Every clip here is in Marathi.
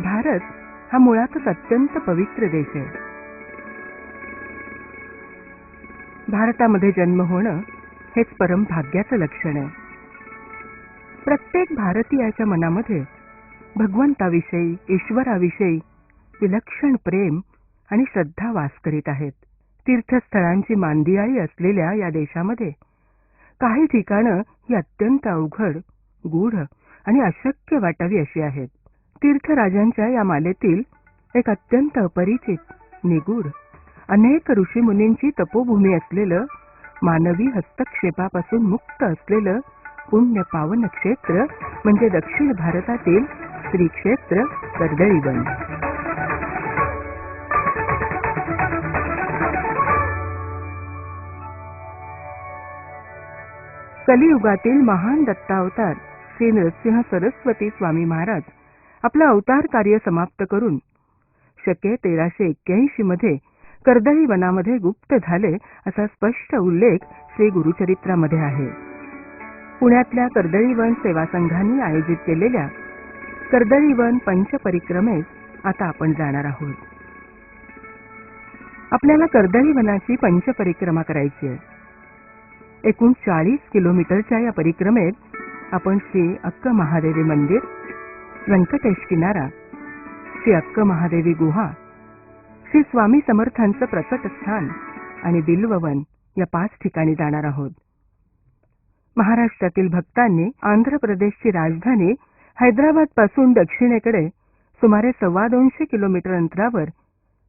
भारत हा मुळातच अत्यंत पवित्र देश आहे. भारतामध्ये जन्म होणं हेच परम भाग्याचं लक्षण आहे. प्रत्येक भारतीयाच्या मनामध्ये भगवंताविषयी, ईश्वराविषयी विलक्षण प्रेम आणि श्रद्धा वास करीत आहेत. तीर्थस्थळांची मांदियाळी असलेल्या या देशामध्ये काही ठिकाणं ही अत्यंत अवघड, गूढ आणि अशक्य वाटावी अशी आहेत. तीर्थराजांच्या या मालेतील एक अत्यंत अपरिचित, निगूढ, अनेक ऋषीमुनींची तपोभूमी असलेलं, मानवी हस्तक्षेपापासून मुक्त असलेलं पुण्य पावन क्षेत्र म्हणजे दक्षिण भारतातील श्री क्षेत्र कर्दळीवन. कलियुगातील महान दत्तावतार श्री नृसिंह सरस्वती स्वामी महाराज आपलं अवतार कार्य समाप्त करून शके 1381 मध्ये कर्दळी वनामध्ये गुप्त झाले असा स्पष्ट उल्लेख श्री गुरुचरित्रामध्ये आहे. पुण्यातल्या कर्दळीवन सेवा संघाने आयोजित केलेल्या कर्दळीवन पंचपरिक्रमेस आता आपण जाणार आहोत. आपल्याला कर्दळीवनाची पंचपरिक्रमा करायची आहे. एकूण 40 किलोमीटरच्या या परिक्रमेत आपण श्री अक्क महादेवी मंदिर, व्यंकटेश किनारा, श्री अक्क महादेवी गुहा, श्री स्वामी समर्थांचं प्रकट स्थान आणि बिल्ववन या 5 ठिकाणी जाणार आहोत. महाराष्ट्रातील भक्तांनी आंध्र प्रदेशची राजधानी हैदराबाद पासून दक्षिणेकडे सुमारे 250 किलोमीटर अंतरावर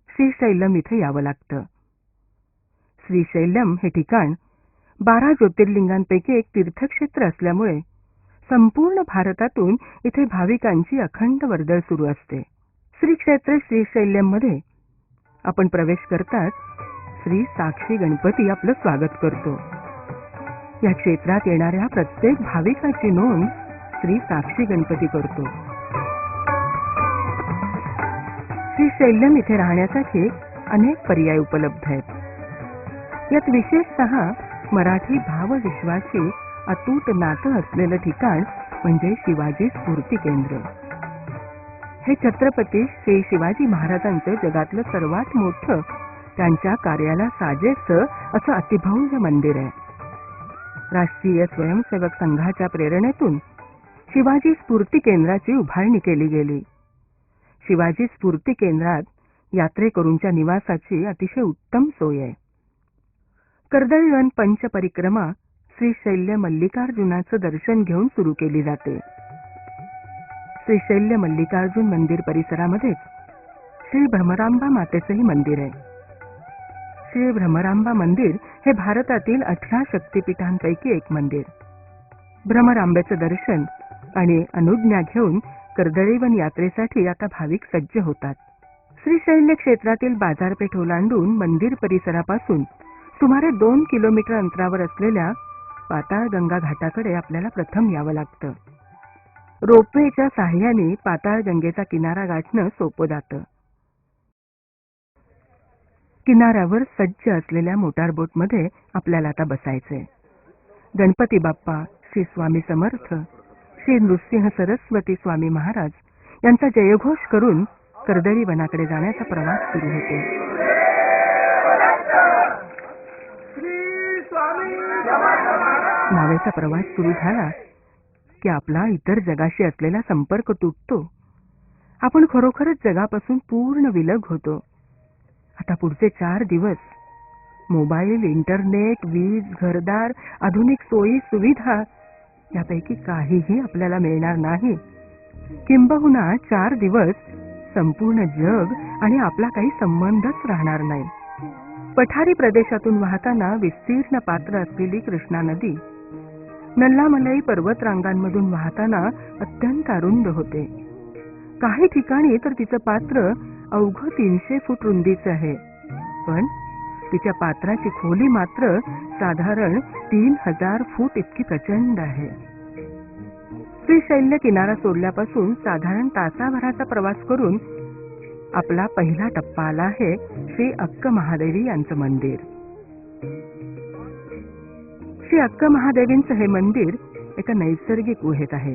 श्रीशैलम इथे यावं लागतं. श्रीशैलम हे ठिकाण 12 ज्योतिर्लिंगांपैकी एक तीर्थक्षेत्र असल्यामुळे संपूर्ण भारतातून इथे भाविकांची अखंड वर्दळ सुरू असते. श्री क्षेत्र श्रीशैल्यम मध्ये आपण प्रवेश करताच श्री साक्षी गणपती आपलं स्वागत करतो. या क्षेत्रात येणाऱ्या प्रत्येक भाविकाची नोंद श्री साक्षी गणपती करतो. श्रीशैल्यम इथे राहण्यासाठी अनेक पर्याय उपलब्ध आहेत. यात विशेषतः मराठी भावविश्वाशी अतूट नातं असलेलं ठिकाण म्हणजे शिवाजी स्फूर्ती केंद्र. हे छत्रपती श्री शिवाजी महाराजांचं जगातलं सर्वात मोठं, त्यांच्या कार्याला साजेसं असं अतिभव्य मंदिर आहे. राष्ट्रीय स्वयंसेवक संघाच्या प्रेरणेतून शिवाजी स्फूर्ती केंद्राची उभारणी केली गेली. शिवाजी स्फूर्ती केंद्रात यात्रेकरूंच्या निवासाची अतिशय उत्तम सोय आहे. कर्दळीवन पंचपरिक्रमा श्रीशैल्य मल्लिकार्जुनाचं दर्शन घेऊन सुरू केली जाते. श्रीशैल्य मल्लिकार्जुन मंदिर परिसरामध्ये श्री भ्रमरांबा मातेचंही मंदिर आहे. श्री भ्रमरांबा मंदिर हे भारतातील 18 शक्तिपीठांपैकी एक मंदिर. भ्रमरांबेचं दर्शन आणि अनुज्ञा घेऊन कर्दळीवन यात्रेसाठी आता भाविक सज्ज होतात. श्रीशैल्य क्षेत्रातील बाजारपेठ ओलांडून मंदिर परिसरापासून सुमारे 2 किलोमीटर अंतरावर असलेल्या पाताळगंगा घाटाकडे आपल्याला प्रथम यावं लागतं. रोपवेच्या साहाय्याने पाताळगंगेचा किनारा गाठणं सोपं जातं. किनाऱ्यावर सज्ज असलेल्या मोटारबोटमध्ये आपल्याला आता बसायचंय. गणपती बाप्पा, श्री स्वामी समर्थ, श्री नृसिंह सरस्वती स्वामी महाराज यांचा जयघोष करून कर्दळी वनाकडे जाण्याचा प्रवास सुरू होतो. नावेचा प्रवास सुरू झाला की आपला इतर जगाशी असलेला संपर्क तुटतो. आपण खरोखरच जगापासून पूर्ण विलग होतो. आता पुढचे 4 दिवस मोबाईल, इंटरनेट, वीज, घरदार, आधुनिक सोयी सुविधा यापैकी काहीही आपल्याला मिळणार नाही. किंबहुना 4 दिवस संपूर्ण जग आणि आपला काही संबंधच राहणार नाही. पठारी प्रदेशातून वाहताना विस्तीर्ण पात्र असलेली कृष्णा नदी नल्लामलई पर्वतरांगांमधून वाहताना अत्यंत अरुंद होते. काही ठिकाणी तर तिचं पात्र अवघं 300 फूट रुंदीचं आहे, पण तिच्या पात्राची खोली मात्र साधारण 3000 फूट इतकी प्रचंड आहे. श्रीशैल्य किनारा सोडल्यापासून साधारण तासाभराचा प्रवास करून आपला पहिला टप्पा आला आहे श्री अक्क महादेवी यांचं मंदिर. श्री अक्क महादेवींचं हे मंदिर एका नैसर्गिक गुहेत आहे.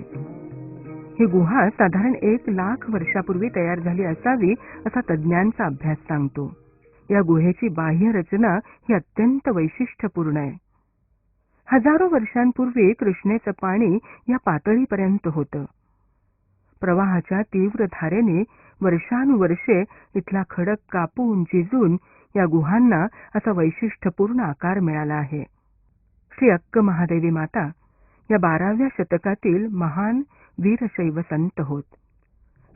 ही गुहा साधारण 1,00,000 वर्षापूर्वी तयार झाली असावी असा तज्ज्ञांचा अभ्यास सांगतो. या गुहेची बाह्य रचना ही अत्यंत वैशिष्ट्यपूर्ण आहे. हजारो वर्षांपूर्वी कृष्णेचं पाणी या पातळीपर्यंत होतं. प्रवाहाच्या तीव्र धारेने वर्षानुवर्षे इथला खडक कापून झिजून या गुहांना असा वैशिष्ट्यपूर्ण आकार मिळाला आहे. श्री अक्क महादेवी माता या 12व्या शतकातील महान वीरशैव संत होत.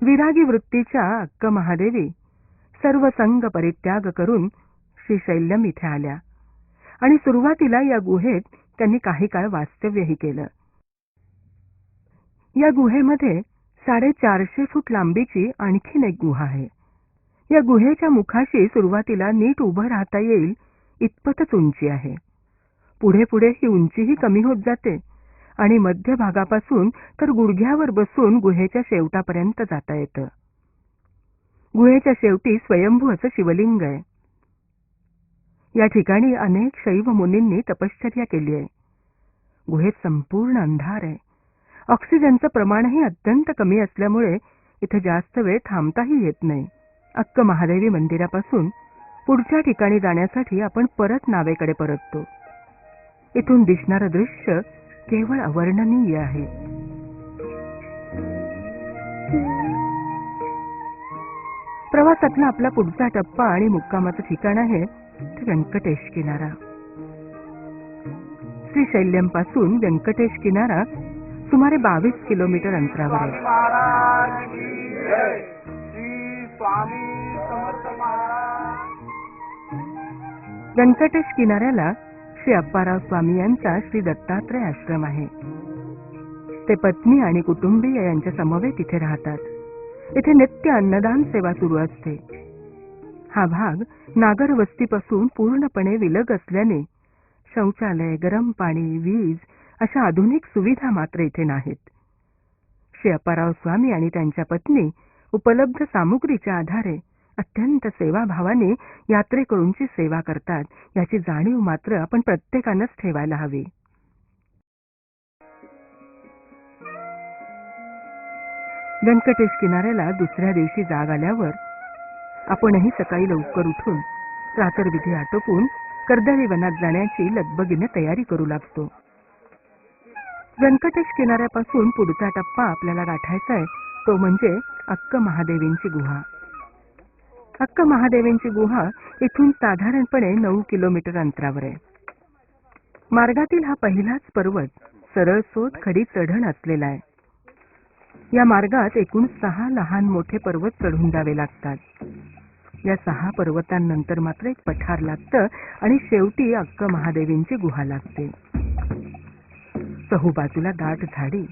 विरागी वृत्तीच्या अक्क महादेवी सर्व संग परित्याग करून श्रीशैल्यम इथे आल्या आणि सुरुवातीला या गुहेत त्यांनी काही काळ वास्तव्यही केलं. या गुहेमध्ये 450 फूट लांबीची आणखीन एक गुहा आहे. या गुहेच्या मुखाशी सुरुवातीला नीट उभं राहता येईल इतपतच उंची आहे. पुढे पुढे ही उंचीही कमी होत जाते आणि मध्य भागापासून तर गुडघ्यावर बसून गुहेच्या शेवटापर्यंत जाता येतं. गुहेच्या शेवटी स्वयंभू असं शिवलिंग आहे. या ठिकाणी अनेक शैव मुनींनी तपश्चर्या केली आहे. गुहेत संपूर्ण अंधार आहे. ऑक्सिजनचं प्रमाणही अत्यंत कमी असल्यामुळे इथे जास्त वेळ थांबताही येत नाही. अक्क महादेवी मंदिरापासून पुढच्या ठिकाणी जाण्यासाठी आपण परत नावेकडे परततो. इथून दिसणारं दृश्य केवळ अवर्णनीय आहे. प्रवासातला आपला पुढचा टप्पा आणि मुक्कामाचं ठिकाण आहे ते व्यंकटेश किनारा. श्रीशैल्यम पासून व्यंकटेश किनारा सुमारे 22 किलोमीटर अंतरावर आहे. व्यंकटेश किनाऱ्याला श्री अप्पाराव स्वामी यांचा श्री दत्तात्रय आश्रम आहे. ते पत्नी आणि कुटुंबीय यांच्या समवेत इथे राहतात. इथे नित्य अन्नदान सेवा सुरू असते. हा भाग नागर वस्तीपासून पूर्णपणे विलग असल्याने शौचालय, गरम पाणी, वीज अशा आधुनिक सुविधा मात्र इथे नाहीत. श्री अप्पाराव स्वामी आणि त्यांच्या पत्नी उपलब्ध सामुग्रीच्या आधारे अत्यंत सेवाभावाने यात्रेकरूंची सेवा करतात. याची जाणीव मात्र आपण प्रत्येकानंच ठेवायला हवी. व्यंकटेश किनाऱ्याला दुसऱ्या दिवशी जाग आल्यावर आपणही सकाळी लवकर उठून प्रातर्विधी आटोपून कर्दळी वनात जाण्याची लगबगीने तयारी करू लागतो. व्यंकटेश किनाऱ्यापासून पुढचा टप्पा आपल्याला गाठायचा आहे तो म्हणजे अक्क महादेवींची गुहा. अक्क महादेवींची गुहा इथून साधारणपणे 9 किलोमीटर अंतरावर आहे. मार्गातील हा पहिलाच पर्वत सरळसोट खडी चढण असलेला आहे. या मार्गात एकूण 6 लहान मोठे पर्वत चढून जावे लागतात. या 6 पर्वतांनंतर मात्र एक पठार लागतं आणि शेवटी अक्क महादेवींची गुहा लागते. चहूबाजूला दाट झाडी,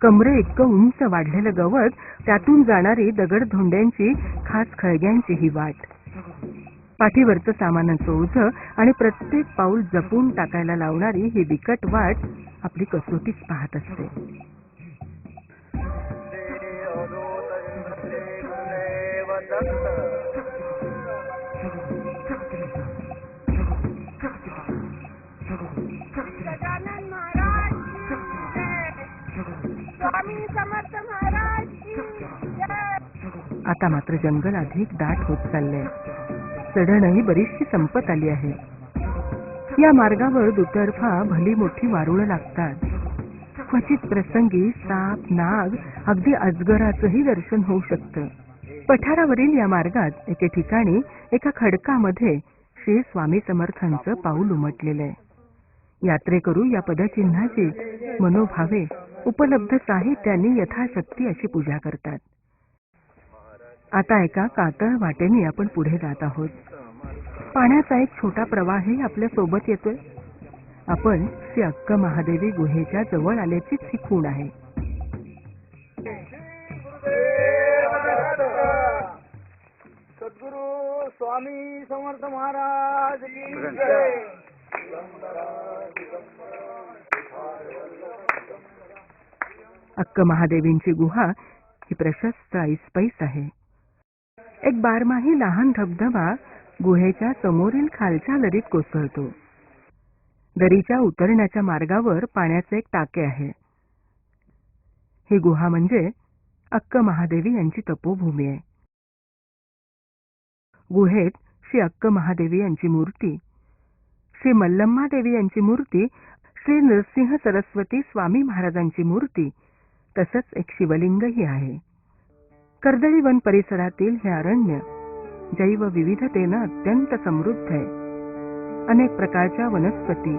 कमरे इतकं उंच वाढलेलं गवत, त्यातून जाणारी दगडधोंड्यांची खास खळग्यांची ही वाट, पाठीवरचं सामानाचं ओझं आणि प्रत्येक पाऊल जपून टाकायला लावणारी ही बिकट वाट आपली कसोटीच पाहत असते. आता मात्र जंगल अधिक दाट होत चालले. चढणही बरीचशी संपत आली आहे. या मार्गावर दुतर्फा भली मोठी वारुळं लागतात. क्वचित प्रसंगी साप, नाग, अगदी अजगराचंही दर्शन होऊ शकतं. पठारावरील या मार्गात एके ठिकाणी एका खडकामध्ये श्री स्वामी समर्थांचं पाऊल उमटलेलं आहे. यात्रेकरू या पदचिन्हाची मनोभावे उपलब्ध साहित्याने यथाशक्ती अशी पूजा करतात. आता एका कातळ वाटेने आपण पुढे जात आहोत. पाण्याचा एक छोटा प्रवाहही आपल्या सोबत येतोय. आपण श्री अक्क महादेवी गुहेच्या जवळ आल्याचीच ही खूण आहे. सद्गुरु स्वामी समर्थ महाराज की जय. अक्क महादेवींची गुहा ही प्रशस्त ऐसपैस आहे. एक बारमाही लहान धबधबा गुहेच्या समोरील खालच्या दरीत कोसळतो. दरीच्या उतरण्याच्या मार्गावर पाण्याचे एक टाके आहे. ही गुहा म्हणजे अक्क महादेवी यांची तपोभूमी आहे. गुहेत श्री अक्क महादेवी यांची मूर्ती, श्री मल्लम्मा देवी यांची मूर्ती, श्री नरसिंह सरस्वती स्वामी महाराजांची मूर्ती, तसंच एक शिवलिंगही आहे. कर्दळी वन परिसरातील हे अरण्य जैवविविधतेनं अत्यंत समृद्ध आहे. अनेक प्रकारच्या वनस्पती,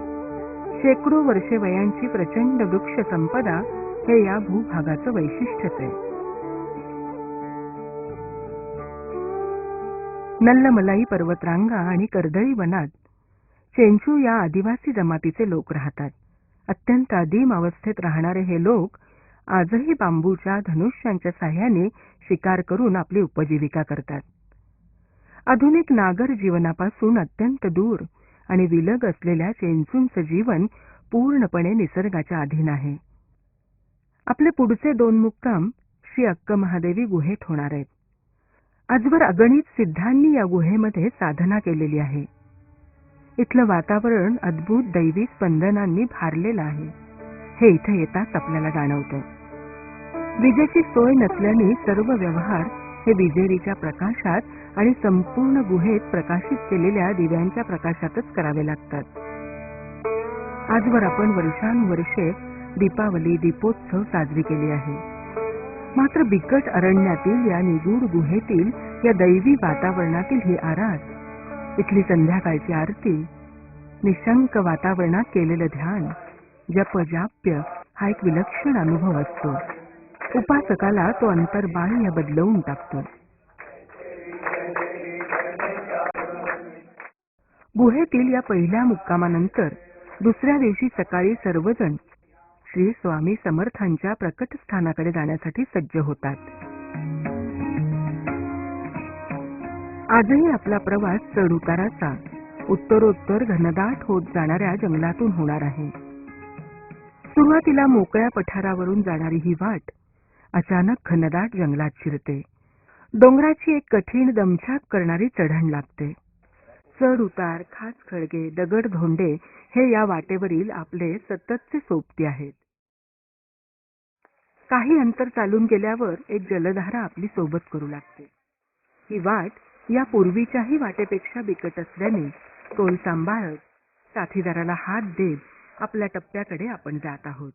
शेकडो वर्षे वयांची प्रचंड वृक्ष संपदा हे या भूभागाचं वैशिष्ट्यच आहे. नल्लमलाई पर्वतरांगा आणि कर्दळी वनात चेंचू या आदिवासी जमातीचे लोक राहतात. अत्यंत आदिम अवस्थेत राहणारे हे लोक आजही बांबूच्या धनुष्यांच्या साह्याने शिकार करून आपली उपजीविका करतात. आधुनिक नागर जीवनापासून अत्यंत दूर आणि विलग असलेल्या चेंचूंचं जीवन पूर्णपणे निसर्गाच्या अधीन आहे. आपले पुढचे 2 मुक्काम श्री अक्क महादेवी गुहेत होणार आहेत. आजवर अगणित सिद्धांनी या गुहेमध्ये साधना केलेली आहे. इथलं वातावरण अद्भुत दैवी स्पंदनांनी भारलेलं आहे. हे इथे येताच आपल्याला जाणवतं. विजेची सोय नसल्याने सर्व व्यवहार हे विजेरीच्या प्रकाशात आणि संपूर्ण गुहेत प्रकाशित केलेल्या दिव्यांच्या प्रकाशातच करावे लागतात. आजवर आपण वर्षानुवर्षे दीपावली, दीपोत्सव साजरी केली आहे. मात्र बिकट अरण्यातील या निगूढ गुहेतील या दैवी वातावरणातील ही आराध, इथली संध्याकाळची आरती, निशंक वातावरणात केलेलं ध्यान, जप जाप्य हा एक विलक्षण अनुभव असतो. उपासकाला तो अंतर्बाह्य बदलवून टाकतो. गुहेतील या पहिल्या मुक्कामानंतर दुसऱ्या दिवशी सकाळी सर्वजण श्री स्वामी समर्थांच्या प्रकटस्थानाकडे जाण्यासाठी सज्ज होतात. आजही आपला प्रवास चढउताराचा उत्तरोत्तर घनदाट होत जाणाऱ्या जंगलातून होणार आहे. सुरुवातीला मोकळ्या पठारावरून जाणारी ही वाट अचानक घनदाट जंगलात शिरते. डोंगराची एक कठीण दमछाक करणारी चढण लागते. चढ उतार, खास खळगे, दगड धोंडे हे या वाटेवरील आपले सततचे सोबती आहेत. काही अंतर चालून गेल्यावर एक जलधारा आपली सोबत करू लागते. ही वाट या पूर्वीच्याही वाटेपेक्षा बिकट असल्याने तोल सांभाळत साथीदाराला हात देत आपल्या टप्प्याकडे आपण जात आहोत.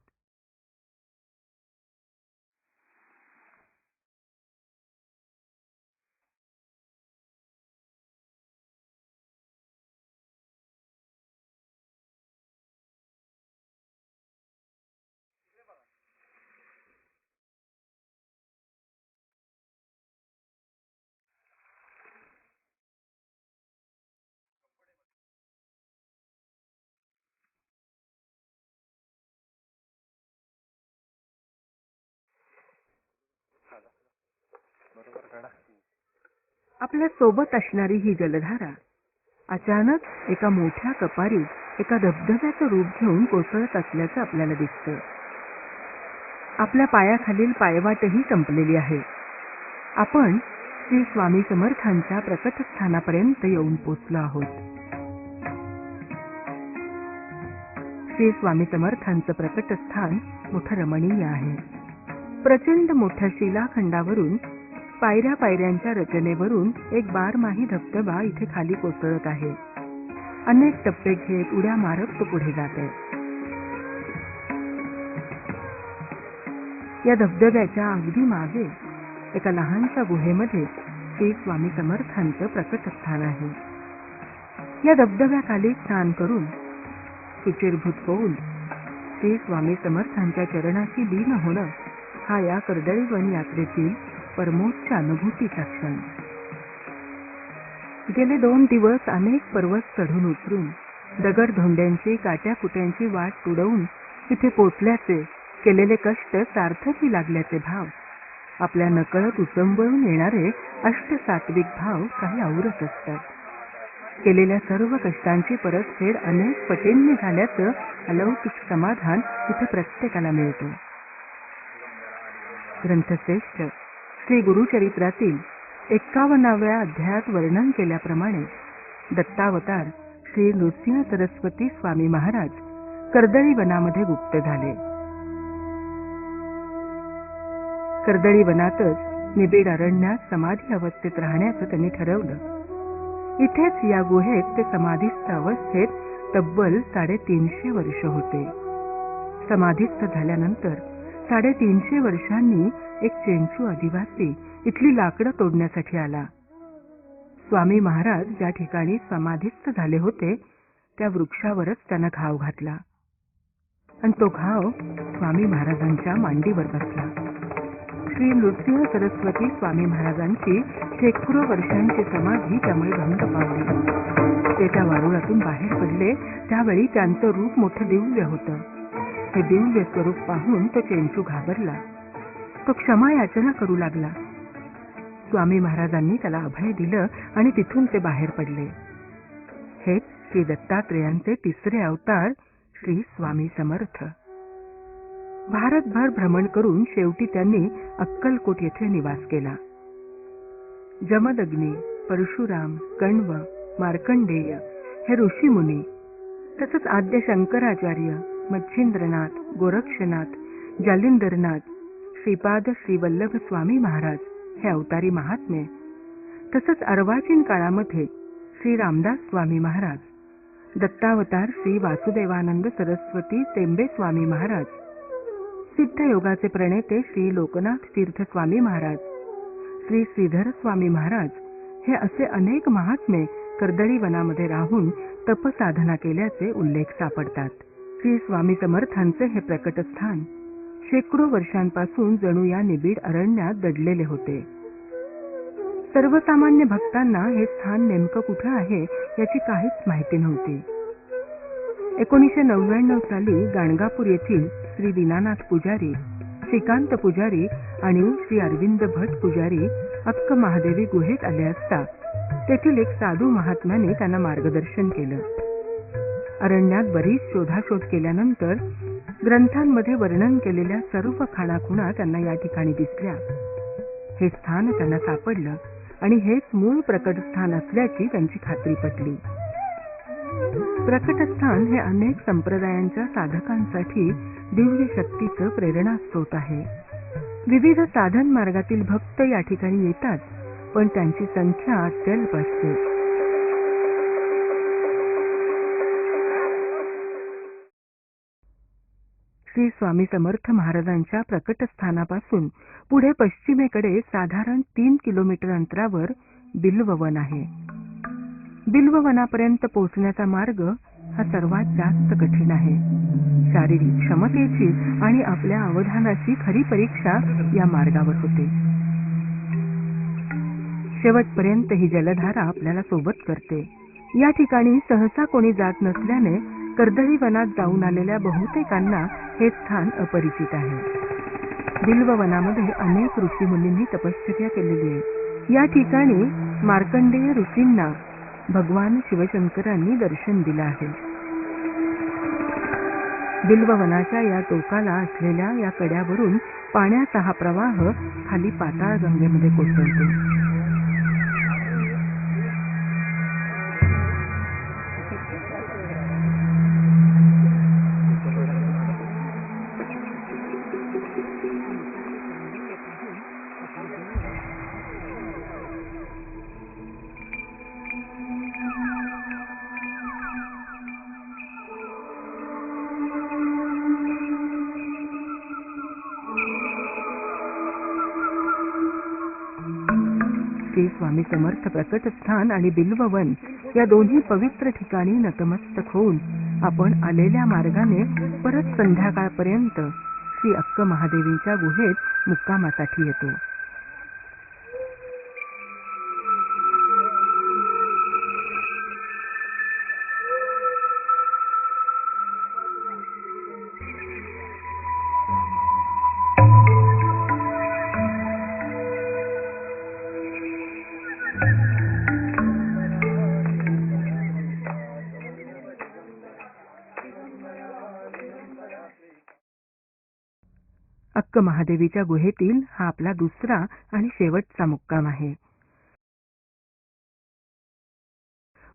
आपल्या सोबत असणारी ही जलधारा अचानक एका मोठ्या कपारीत एका धबधब्याचं रूप घेऊन कोसळत असल्याचं आपल्याला दिसतं. आपल्या पायाखालील पायवाटही संपलेली आहे. आपण श्री स्वामी समर्थांच्या प्रकटस्थानापर्यंत येऊन पोचलो आहोत. श्री स्वामी समर्थांचं प्रकटस्थान मोठं रमणीय आहे. प्रचंड मोठ्या शिलाखंडावरून पायऱ्या पायऱ्यांच्या रचनेवरून एक बारमाही धबधबा इथे खाली कोसळत आहे. अनेक टप्पे घेत उड्या मारत तो पुढे जात आहे. या धबधब्याच्या अगदी मागे एका लहानशा गुहेमध्ये श्री स्वामी समर्थांचं प्रकटस्थान आहे. या धबधब्याखाली स्नान करून शुचिर्भूत होऊन श्री स्वामी समर्थांच्या चरणाशी लीन होणं हा या कर्दळी वन यात्रेतील परमोच्च अनुभूतीचा क्षण. गेले 2 दिवस अनेक पर्वत चढून उतरून दगड धोंड्यांची काट्याकुट्यांची वाट तुडवून इथे पोचल्याचे केलेले कष्ट सार्थकी लागल्याचे भाव, आपल्या नकळत उचंबळून येणारे अष्टसात्विक भाव काही औरच असतात. केलेल्या सर्व कष्टांची परतफेड अनेक पटींनी झाल्याचं अलौकिक समाधान इथे प्रत्येकाला मिळतं. ग्रंथश्रेष्ठ श्री गुरुचरित्रातील 51व्या अध्यायात वर्णन केल्याप्रमाणे दत्तावतार श्री नृसिंह सरस्वती स्वामी महाराज कर्दळी वनामध्ये गुप्त झाले. कर्दळी वनातच निबिड अरण्यात समाधी अवस्थेत राहण्याचं त्यांनी ठरवलं. इथेच या गुहेत ते समाधीस्थ अवस्थेत तब्बल 350 वर्ष होते. समाधीस्थ झाल्यानंतर 350 वर्षांनी एक चेंचू आदिवासी इथली लाकडं तोडण्यासाठी आला. स्वामी महाराज ज्या ठिकाणी समाधीस्थ झाले होते त्या वृक्षावरच त्यानं घाव घातला आणि तो घाव स्वामी महाराजांच्या मांडीवर बसला. श्री नृसिंह सरस्वती स्वामी महाराजांची शेकडो वर्षांची समाधी त्यामुळे भंग पावली. ते त्या वारुळातून बाहेर पडले त्यावेळी त्यांचं रूप मोठं दिव्य होतं. हे दिव्य स्वरूप पाहून तो चेंचू घाबरला. तो क्षमा याचना करू लागला. स्वामी महाराजांनी त्याला अभय दिलं आणि तिथून ते बाहेर पडले. हेच श्री दत्तात्रेयांचे तिसरे अवतार श्री स्वामी समर्थ. भारतभर भ्रमण करून शेवटी त्यांनी अक्कलकोट येथे निवास केला. जमदग्नी, परशुराम, कण्व, मार्कंडेय हे ऋषीमुनी, तसंच आद्य शंकराचार्य, मच्छिंद्रनाथ, गोरक्षनाथ, जालिंदरनाथ, श्रीपाद श्रीवल्लभ स्वामी महाराज हे अवतारी महात्मे, तसंच अर्वाचीन काळामध्ये श्री रामदास स्वामी महाराज, दत्तावतार श्री वासुदेवानंद सरस्वती तेंबे स्वामी महाराज, सिद्ध योगाचे प्रणेते श्री लोकनाथ तीर्थ स्वामी महाराज, श्री श्रीधर स्वामी महाराज हे असे अनेक महात्मे कर्दळी वनामध्ये राहून तपसाधना केल्याचे उल्लेख सापडतात. श्री स्वामी समर्थांचे हे प्रकटस्थान शेकडो वर्षांपासून जणू या निबिड अरण्यात दडलेले होते. सर्वसामान्य भक्तांना हे स्थान नेमकं कुठं आहे याची काहीच माहिती नव्हती. 1999 साली गाणगापूर येथील श्री दीनानाथ पुजारी, श्रीकांत पुजारी आणि श्री अरविंद भट पुजारी अक्क महादेवी गुहेत आले असता तेथील एक साधू महात्म्याने त्यांना मार्गदर्शन केलं. अरण्यात बरीच शोधाशोध केल्यानंतर ग्रंथांमध्ये वर्णन केलेल्या सर्व खाणाखुणा त्यांना या ठिकाणी दिसल्या. हे स्थान त्यांना सापडलं आणि हेच मूळ प्रकटस्थान असल्याची त्यांची खात्री पटली. प्रकटस्थान हे अनेक संप्रदायांच्या साधकांसाठी दिव्य शक्तीचं प्रेरणास्रोत आहे. विविध साधन मार्गातील भक्त या ठिकाणी येतात, पण त्यांची संख्या अत्यल्प असते. श्री स्वामी समर्थ महाराजांच्या प्रकटस्थानापासून पुढे पश्चिमेकडे साधारण 3 किलोमीटर अंतरावर बिल्ववन आहे. बिल्ववनापर्यंत पोहोचण्याचा मार्ग हा सर्वात जास्त कठीण आहे. शारीरिक क्षमतेची आणि आपल्या अवधानाची खरी परीक्षा या मार्गावर होते. शेवटपर्यंत ही जलधारा आपल्याला सोबत करते. या ठिकाणी सहसा कोणी जात नसल्याने कर्दळी वनात जाऊन आलेल्या बहुतेकांना हे स्थान अपरिचित आहे. बिल्ववनामध्ये अनेक ऋषीमुनींनी तपश्चर्या केलेली आहे. या ठिकाणी मार्कंडेय ऋषींना भगवान शिवशंकरांनी दर्शन दिलं आहे. बिल्ववनाच्या या टोकाला असलेल्या या कड्यावरून पाण्याचा हा प्रवाह खाली पाताळ गंगेमध्ये कोसळतो. श्री स्वामी समर्थ प्रकटस्थान आणि बिल्ववन या दोन्ही पवित्र ठिकाणी नतमस्तक होऊन आपण आलेल्या मार्गाने परत संध्याकाळपर्यंत श्री अक्क महादेवींच्या गुहेत मुक्कामासाठी येतो. अक्क महादेवीच्या गुहेतील हा आपला दुसरा आणि शेवटचा मुक्काम आहे.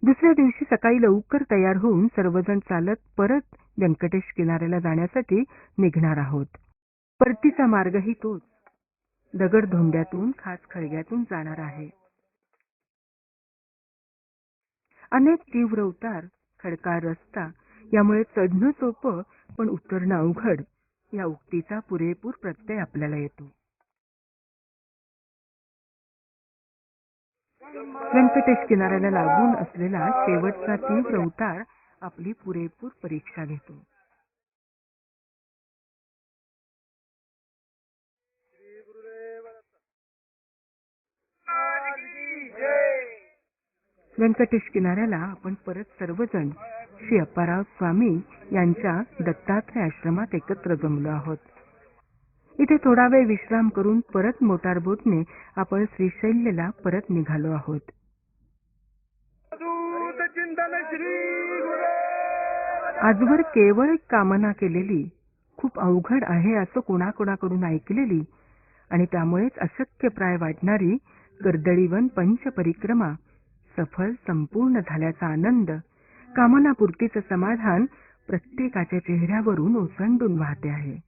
दुसऱ्या दिवशी सकाळी लवकर तयार होऊन सर्वजण चालत परत व्यंकटेश किनाऱ्याला जाण्यासाठी निघणार आहोत. परतीचा मार्गही तोच. दगडधोंड्यातून खास खळग्यातून जाणार आहे. अनेक तीव्र उतार, खडकाळ रस्ता, यामुळे चढणं सोपं पण उतरणं अवघड, या उक्तीचा पुरेपूर प्रत्यय आपल्याला येतो. व्यंकटेश किनाऱ्याला लागून असलेला शेवटचा तीव्र उतार आपली पुरेपूर परीक्षा घेतो. व्यंकटेश किनाऱ्याला आपण परत सर्वजण श्री अप्पाराव स्वामी यांच्या दत्तात्रय आश्रमात एकत्र जमलो आहोत. इथे थोडा वेळ विश्राम करून परत मोटार बोटने आपण श्रीशैल्यला परत निघालो आहोत. आजवर केवळ एक कामना केलेली, खूप अवघड आहे असं कोणाकोणाकडून ऐकलेली आणि त्यामुळेच अशक्यप्राय वाटणारी कर्दळीवन पंचपरिक्रमा सफल संपूर्ण झाल्याचा आनंद, कामनापूर्तीचं समाधान प्रत्येकाच्या चेहऱ्यावरून ओसंडून वाहते आहे.